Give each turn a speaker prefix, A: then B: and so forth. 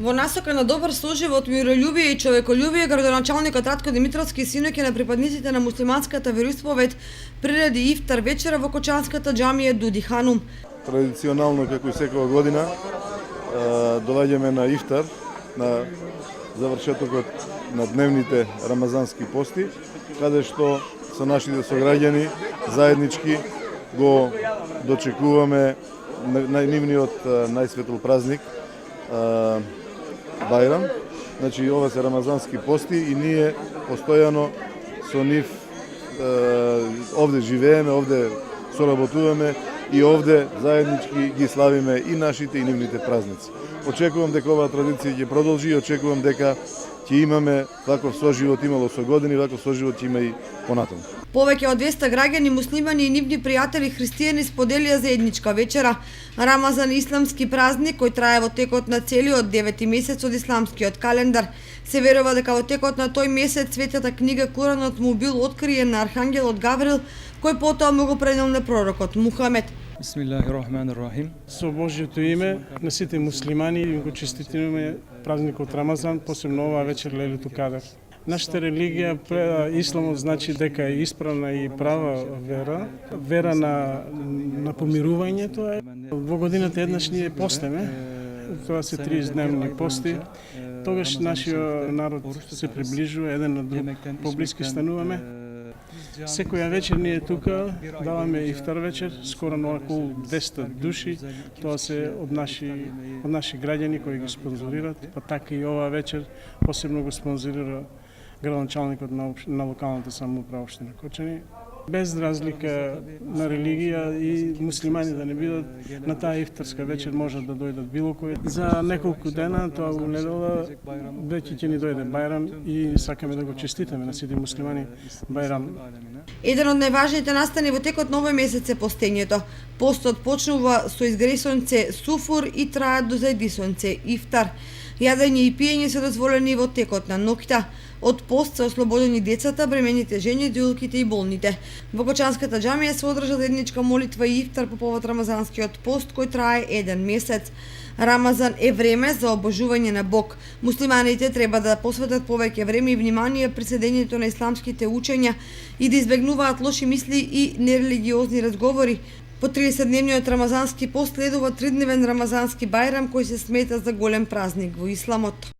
A: Во насока на добар соживот, мирољубие и човеколюбие, градоначалникот Ратко Димитровски синоќа на припадниците на муслиманската вероисповед приреди ифтар вечера во Кочанската џамија Дуди Ханум.
B: Традиционално, како и секоја година, доаѓаме на ифтар, на завршетокот на дневните рамазански пости, каде што со нашите сограѓани заеднички го дочекуваме нивниот најсветл празник Бајрам. Значи, ова се рамазански пости и ние постојано со нив овде живееме, овде соработуваме и овде заеднички ги славиме и нашите и нивните празници. Очекувам дека оваа традиција ќе продолжи и очекувам дека ќе имаме ваков соживот, имало со години, ваков соживот ќе има и понатаму.
A: Повеќе од 200 граѓани, муслимани и нивни пријатели христијани споделија заедничка вечера. Рамазан исламски празник кој трае во текот на целиот 9 месец од исламскиот календар. Се верува дека во текот на тој месец светата книга Куранот му бил откриен на архангелот Гаврил, кој потоа му го пренел на пророкот Мухамед.
C: Бисмиллахир-рахманир-рахим. Со Божјото име на сите муслимани им го чеституваме празникот Рамазан, посебно оваа вечер Лелетул Кадр. Нашата религија, исламот, значи дека е исправна и права вера, вера на помирувањето е. Во годината еднаш ние постеме, тоа се 30-дневни пости. Тогаш нашиот народ се приближува еден на друг, поблиски стануваме. Секоја вечер ние тука даваме ифтар вечер, скоро на околу 200 души, тоа се од наши граѓани кои ги спонзорират, па така и оваа вечер посебно го спонзорира градоначалникот на локалната самоуправа општина Кочани. Без разлика на религија и муслимани да не бидат, на таа ифтарска вечер можат да дојдат било кој. За неколку дена, тоа во недела, веќе ќе ни дојде Бајрам и сакаме да го честитаме на сите муслимани Бајрам.
A: Еден од најважните настани во текот на овој месец е постењето. Постот почнува со изгресонце суфур и трае до зајдисонце ифтар. Јадење и пиење се дозволени во текот на ноќта. Од пост се ослободени децата, бремените жени, дулките и болните. Во Кочанската џамија се одржа заедничка молитва и ифтар по повод рамазанскиот пост кој трае 1 месец. Рамазан е време за обожување на Бог. Муслиманите треба да посветат повеќе време и внимание при следењето на исламските учења и да избегнуваат лоши мисли и нерелигиозни разговори. По 30-дневниот рамазански пост следува 3-дневен рамазански бајрам кој се смета за голем празник во исламот.